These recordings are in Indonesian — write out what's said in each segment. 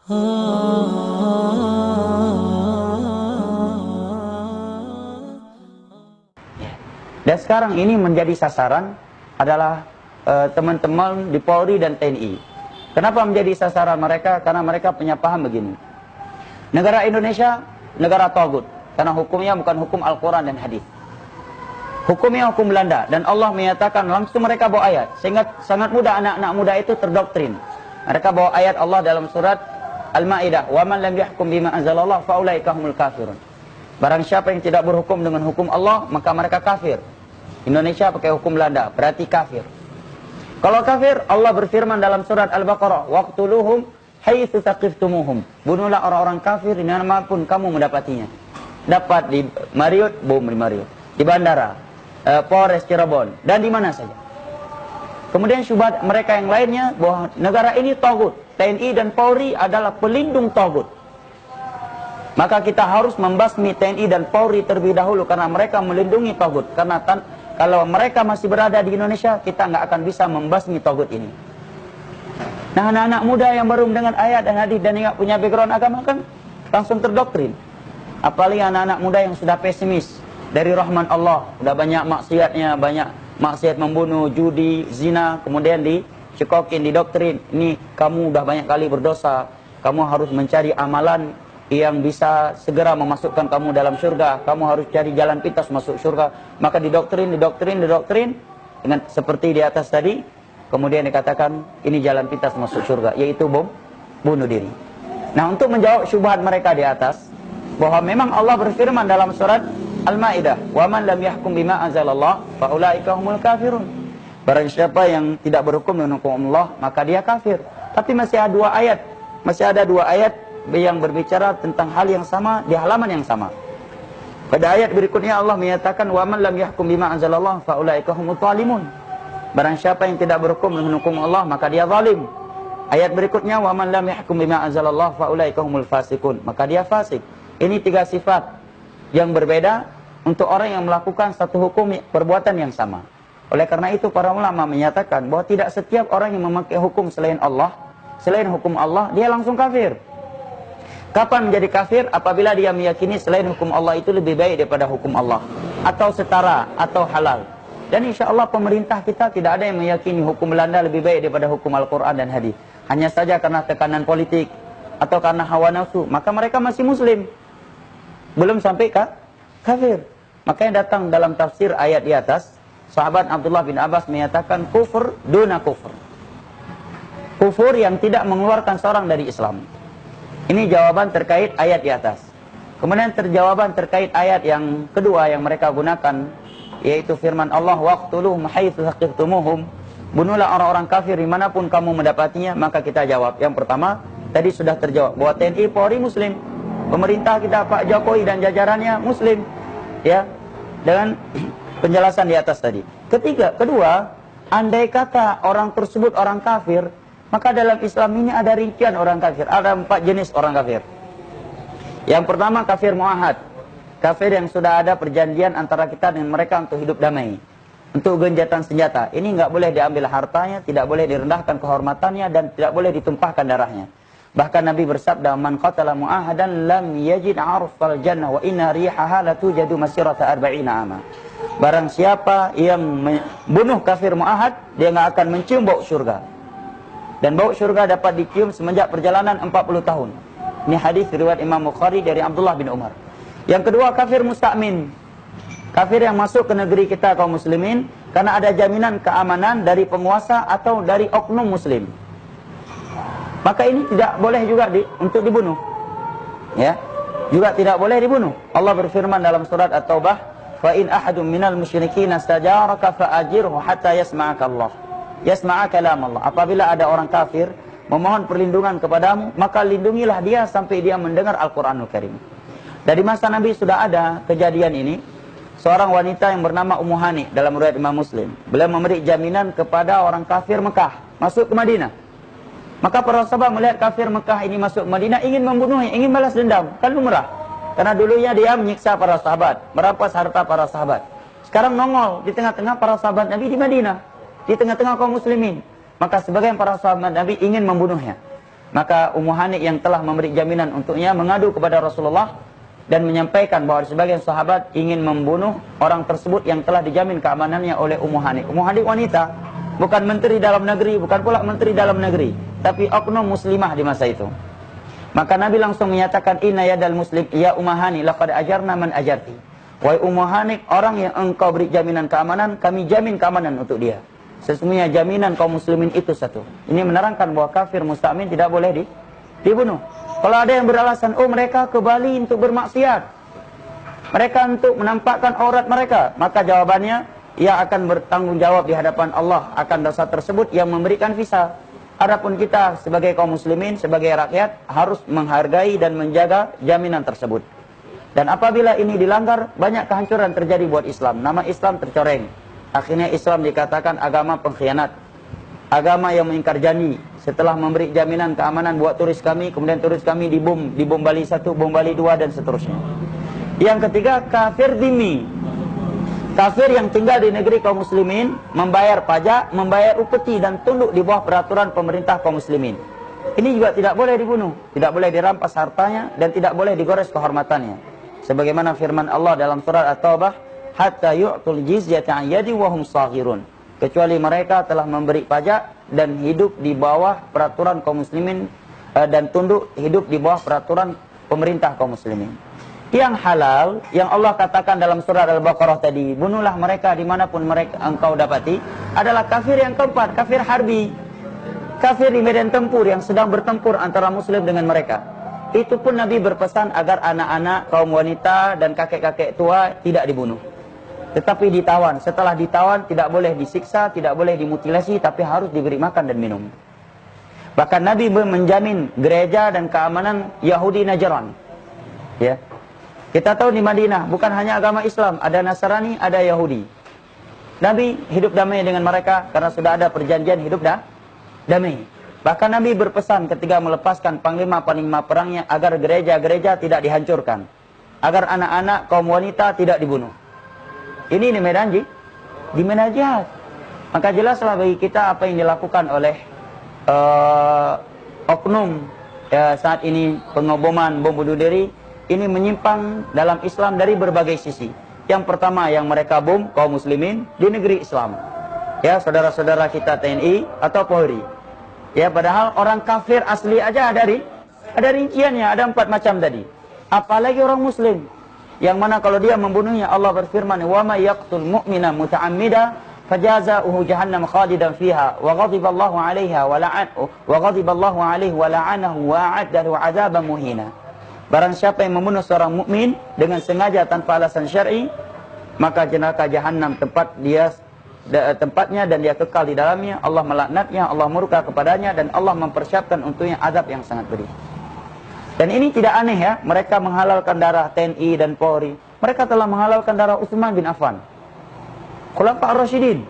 Dan sekarang ini menjadi sasaran adalah teman-teman di Polri dan TNI. Kenapa menjadi sasaran mereka? Karena mereka punya paham begini. Negara Indonesia, negara Tagut. Karena hukumnya bukan hukum Al-Quran dan hadis. Hukumnya hukum Belanda. Dan Allah menyatakan langsung mereka bawa ayat. Sehingga sangat mudah anak-anak muda itu terdoktrin. Mereka bawa ayat Allah dalam surat Al-Ma'idah. Wa man lam yahkum bima anzalallah faulaika humul kafirun. Barang siapa yang tidak berhukum dengan hukum Allah, maka mereka kafir. Indonesia pakai hukum Belanda, berarti kafir. Kalau kafir, Allah berfirman dalam surat Al-Baqarah, waqtuluhum haitsu taqiftumuhum. Bunuhlah orang-orang kafir dimanapun kamu mendapatinya. Dapat di Mariot, bom di Mariot, di bandara, Polres Cirebon, dan di mana saja. Kemudian syubhat mereka yang lainnya bahwa negara ini tagut. TNI dan Polri adalah pelindung tagut. Maka kita harus membasmi TNI dan Polri terlebih dahulu karena mereka melindungi tagut. Karena kalau mereka masih berada di Indonesia, kita nggak akan bisa membasmi tagut ini. Nah, anak-anak muda yang baru mendengar ayat dan hadis dan nggak punya background agama kan langsung terdoktrin. Apalagi anak-anak muda yang sudah pesimis dari rahman Allah, sudah banyak maksiatnya, banyak maksiat membunuh, judi, zina, kemudian dicekokin, didoktrin. Ini kamu udah banyak kali berdosa, kamu harus mencari amalan yang bisa segera memasukkan kamu dalam surga. Kamu harus cari jalan pintas masuk surga. Maka didoktrin dengan seperti di atas tadi. Kemudian dikatakan ini jalan pintas masuk surga, yaitu bunuh diri. Nah, untuk menjawab syubhat mereka di atas, bahwa memang Allah berfirman dalam surat Al-Ma'idah, "Wa man lam yahkum bima anzalallah fa ulaika humul kafirun." Barang siapa yang tidak berhukum dengan hukum Allah, maka dia kafir. Tapi masih ada dua ayat yang berbicara tentang hal yang sama di halaman yang sama. Pada ayat berikutnya Allah menyatakan wa man lam yahkum bima anzalallah fa ulaika humut zalimun. Barang siapa yang tidak berhukum dengan hukum Allah, maka dia zalim. Ayat berikutnya wa man lam yahkum bima anzalallah fa ulaika humul fasikun, maka dia fasik. Ini tiga sifat yang berbeda untuk orang yang melakukan satu hukum perbuatan yang sama. Oleh karena itu para ulama menyatakan bahwa tidak setiap orang yang memakai hukum selain hukum Allah, dia langsung kafir. Kapan menjadi kafir? Apabila dia meyakini selain hukum Allah itu lebih baik daripada hukum Allah, atau setara, atau halal. Dan insya Allah pemerintah kita tidak ada yang meyakini hukum Belanda lebih baik daripada hukum Al-Quran dan hadis. Hanya saja karena tekanan politik atau karena hawa nafsu, maka mereka masih muslim, belum sampai kafir. Maka yang datang dalam tafsir ayat di atas, sahabat Abdullah bin Abbas menyatakan kufur duna kufur, kufur yang tidak mengeluarkan seorang dari Islam. Ini jawaban terkait ayat di atas. Kemudian jawaban terkait ayat yang kedua yang mereka gunakan, yaitu firman Allah, waqtuluhum haitsu taqiftumuhum. Bunuhlah orang-orang kafir dimanapun kamu mendapatinya. Maka kita jawab. Yang pertama, tadi sudah terjawab bahwa TNI Polri muslim. Pemerintah kita Pak Jokowi dan jajarannya muslim. Ya, dengan penjelasan di atas tadi. Kedua, andai kata orang tersebut orang kafir, maka dalam Islam ini ada rincian orang kafir. Ada 4 jenis orang kafir. Yang pertama kafir muahad. Kafir yang sudah ada perjanjian antara kita dengan mereka untuk hidup damai, untuk genjatan senjata. Ini nggak boleh diambil hartanya, tidak boleh direndahkan kehormatannya, dan tidak boleh ditumpahkan darahnya. Bahkan Nabi bersabda, man qatala muahadan lam yajid 'arfal jannah wa inna rihaha la tujadu masirata 40 ama. Barang siapa yang membunuh kafir muahad, dia nggak akan mencium bau surga. Dan bau surga dapat dicium semenjak perjalanan 40 tahun. Ini hadis riwayat Imam Bukhari dari Abdullah bin Umar. Yang kedua kafir musta'min. Kafir yang masuk ke negeri kita kaum muslimin karena ada jaminan keamanan dari penguasa atau dari oknum muslim. Maka ini tidak boleh juga untuk dibunuh. Ya, juga tidak boleh dibunuh. Allah berfirman dalam surat At-Taubah, "Fa in ahadun minal musyrikin istajaraka fa'ajirhu hatta yasma'a kalam Allah." Apabila ada orang kafir memohon perlindungan kepadamu, maka lindungilah dia sampai dia mendengar Al-Quranul Karim. Dari masa Nabi sudah ada kejadian ini. Seorang wanita yang bernama Ummu Hani dalam riwayat Imam Muslim, beliau memberi jaminan kepada orang kafir Mekah masuk ke Madinah. Maka para sahabat melihat kafir Mekah ini masuk ke Madinah, ingin membunuhnya, ingin balas dendam. Kan lumrah. Karena dulunya dia menyiksa para sahabat, merampas harta para sahabat. Sekarang nongol di tengah-tengah para sahabat Nabi di Madinah, di tengah-tengah kaum muslimin. Maka sebagian para sahabat Nabi ingin membunuhnya. Maka Ummu Hani yang telah memberi jaminan untuknya mengadu kepada Rasulullah dan menyampaikan bahwa sebagian sahabat ingin membunuh orang tersebut yang telah dijamin keamanannya oleh Ummu Hani. Ummu Hani wanita, bukan menteri dalam negeri, bukan pula menteri dalam negeri, tapi oknum muslimah di masa itu. Maka Nabi langsung menyatakan, inna yadal muslim ya Ummu Hani laqad ajarna man ajarti. Wahai Ummu Hani, orang yang engkau beri jaminan keamanan, kami jamin keamanan untuk dia. Sesungguhnya jaminan kaum muslimin itu satu. Ini menerangkan bahwa kafir musta'min tidak boleh dibunuh. Kalau ada yang beralasan, oh mereka ke Bali untuk bermaksiat, mereka untuk menampakkan aurat mereka, maka jawabannya, ia akan bertanggung jawab di hadapan Allah akan dosa tersebut yang memberikan visa. Adapun kita sebagai kaum muslimin, sebagai rakyat, harus menghargai dan menjaga jaminan tersebut. Dan apabila ini dilanggar, banyak kehancuran terjadi buat Islam. Nama Islam tercoreng. Akhirnya Islam dikatakan agama pengkhianat, agama yang mengingkar janji. Setelah memberi jaminan keamanan buat turis kami, kemudian turis kami dibom Bali 1, bom Bali 2, dan seterusnya. Yang ketiga, kafir dhimmi. Kafir yang tinggal di negeri kaum muslimin, membayar pajak, membayar upeti, dan tunduk di bawah peraturan pemerintah kaum muslimin. Ini juga tidak boleh dibunuh, tidak boleh dirampas hartanya, dan tidak boleh digores kehormatannya. Sebagaimana firman Allah dalam surat At-Taubah, hatta yu'tul jizyata an yadi wa hum saghirun. Kecuali mereka telah memberi pajak dan hidup di bawah peraturan kaum muslimin, dan tunduk hidup di bawah peraturan pemerintah kaum muslimin. Yang halal, yang Allah katakan dalam surat Al-Baqarah tadi, bunuhlah mereka dimanapun mereka engkau dapati, adalah kafir yang keempat, kafir harbi. Kafir di medan tempur yang sedang bertempur antara muslim dengan mereka. Itu pun Nabi berpesan agar anak-anak, kaum wanita, dan kakek-kakek tua tidak dibunuh, tetapi ditawan. Setelah ditawan tidak boleh disiksa, tidak boleh dimutilasi, tapi harus diberi makan dan minum. Bahkan Nabi menjamin gereja dan keamanan Yahudi Najran. Ya. Kita tahu di Madinah bukan hanya agama Islam, ada Nasrani, ada Yahudi. Nabi hidup damai dengan mereka karena sudah ada perjanjian hidup damai. Bahkan Nabi berpesan ketika melepaskan panglima-panglima perangnya agar gereja-gereja tidak dihancurkan, agar anak-anak kaum wanita tidak dibunuh. Ini di medan jihad. Maka jelaslah bagi kita apa yang dilakukan oleh oknum saat ini, pengoboman, bom bunuh diri, ini menyimpang dalam Islam dari berbagai sisi. Yang pertama, yang mereka bom kaum muslimin di negeri Islam. Ya, saudara-saudara kita TNI atau Polri. Ya, padahal orang kafir asli aja ada rinciannya, ada 4 macam tadi. Apalagi orang muslim, yang mana kalau dia membunuhnya, Allah berfirman, wa may yaqtul mu'mina muta'ammida fajazaohu jahannam khalidan fiha wa ghadiballahu 'alaiha wa la'anahu wa a'adda lahu 'adzaban muhina. Barang siapa yang membunuh seorang mukmin dengan sengaja tanpa alasan syar'i, maka neraka jahanam tempatnya dan dia kekal di dalamnya. Allah melaknatnya, Allah murka kepadanya, dan Allah mempersiapkan untuknya azab yang sangat pedih. Dan ini tidak aneh ya, mereka menghalalkan darah TNI dan Polri. Mereka telah menghalalkan darah Utsman bin Affan, Khulafa ar-Rasyidin,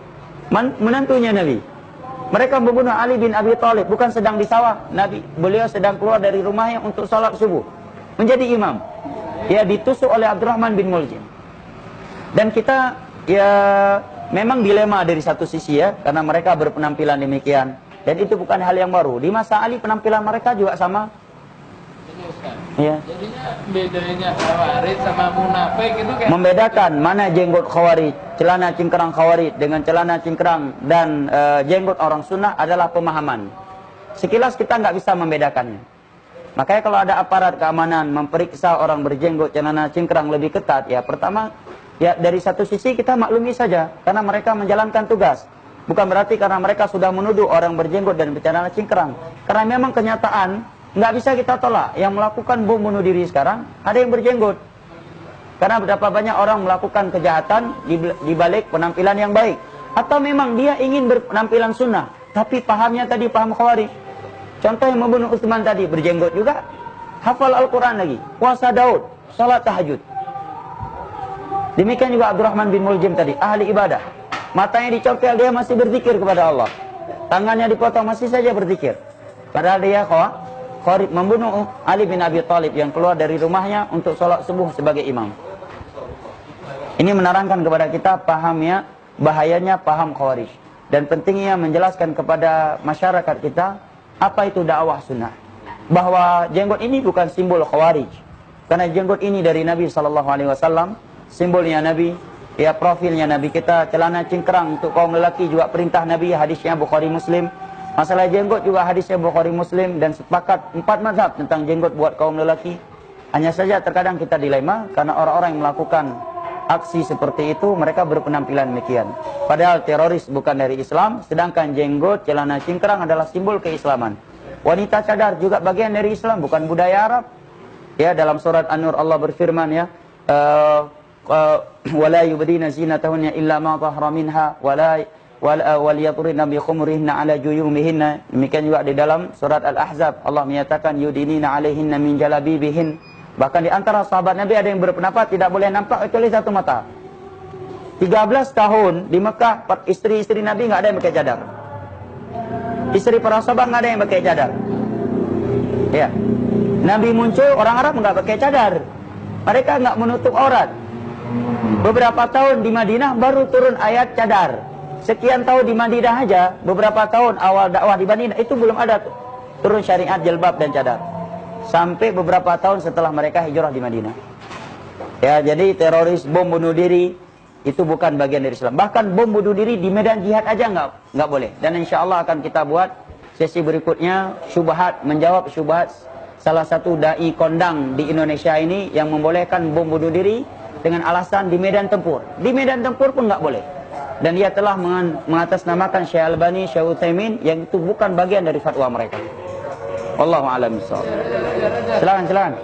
menantunya Nabi. Mereka membunuh Ali bin Abi Thalib, bukan sedang di sawah. Beliau sedang keluar dari rumahnya untuk salat subuh, menjadi imam. Ya, ditusuk oleh Abdurrahman bin Muljim. Dan kita ya memang dilema dari satu sisi ya, karena mereka berpenampilan demikian. Dan itu bukan hal yang baru. Di masa Ali penampilan mereka juga sama. Ya. Jadinya bedanya Khawarij sama munafik itu kayak membedakan mana jenggot Khawarij, celana cingkrang Khawarij dengan celana cingkrang dan jenggot orang sunnah adalah pemahaman. Sekilas kita nggak bisa membedakannya. Makanya kalau ada aparat keamanan memperiksa orang berjenggot celana cingkrang lebih ketat, ya pertama ya dari satu sisi kita maklumi saja karena mereka menjalankan tugas. Bukan berarti karena mereka sudah menuduh orang berjenggot dan bercelana cingkrang. Karena memang kenyataan nggak bisa kita tolak. Yang melakukan bom bunuh diri sekarang ada yang berjenggot. Karena berapa banyak orang melakukan kejahatan di balik penampilan yang baik. Atau memang dia ingin berpenampilan sunnah, tapi pahamnya tadi paham Khawarij. Contoh yang membunuh Utsman tadi berjenggot juga, hafal Al-Quran lagi, puasa Daud, salat tahajud. Demikian juga Abdurrahman bin Muljim tadi, ahli ibadah. Matanya dicopel, dia masih berzikir kepada Allah. Tangannya dipotong, masih saja berzikir. Padahal dia Khawarij membunuh Ali bin Abi Thalib yang keluar dari rumahnya untuk sholat subuh sebagai imam. Ini menerangkan kepada kita pahamnya, bahayanya paham Khawarij. Dan pentingnya menjelaskan kepada masyarakat kita apa itu dakwah sunnah. bahwa jenggot ini bukan simbol Khawarij. Karena jenggot ini dari Nabi SAW, simbolnya Nabi, ya profilnya Nabi kita, celana cingkrang untuk kaum lelaki juga perintah Nabi, hadisnya Bukhari Muslim. Masalah jenggot juga hadisnya Bukhari Muslim, dan sepakat 4 mazhab tentang jenggot buat kaum lelaki. Hanya saja terkadang kita dilema karena orang-orang yang melakukan aksi seperti itu mereka berpenampilan demikian. Padahal teroris bukan dari Islam, sedangkan jenggot, celana cingkrang adalah simbol keislaman. Wanita cadar juga bagian dari Islam, bukan budaya Arab. Ya, dalam surat An-Nur Allah berfirman ya, wala yubdina zinatahunna illa ma dhahara minha wal yadribna bi khumurihinna ala juyumihinna. Demikian juga di dalam surat Al-Ahzab Allah menyatakan yudinina alaihinna min jalabibihin. Bahkan di antara sahabat Nabi ada yang berpendapat tidak boleh nampak kecuali satu mata. 13 tahun di Mekah, istri-istri Nabi nggak ada yang pakai cadar. Istri para sahabat nggak ada yang pakai cadar. Ya. Nabi muncul, orang Arab nggak pakai cadar. Mereka nggak menutup aurat. Beberapa tahun di Madinah baru turun ayat cadar. Sekian tahun di Madinah aja, beberapa tahun awal dakwah di Madinah itu belum ada turun syariat jilbab dan cadar. Sampai beberapa tahun setelah mereka hijrah di Madinah. Ya, jadi teroris bom bunuh diri itu bukan bagian dari Islam. Bahkan bom bunuh diri di medan jihad aja nggak boleh. Dan insya Allah akan kita buat sesi berikutnya syubhat, menjawab syubhat salah satu dai kondang di Indonesia ini yang membolehkan bom bunuh diri dengan alasan di medan tempur. Di medan tempur pun nggak boleh. Dan dia telah mengatasnamakan Syekh Albani, Syekh Utsaimin yang itu bukan bagian dari fatwa mereka. Wallahu a'lam bishawab. Silakan.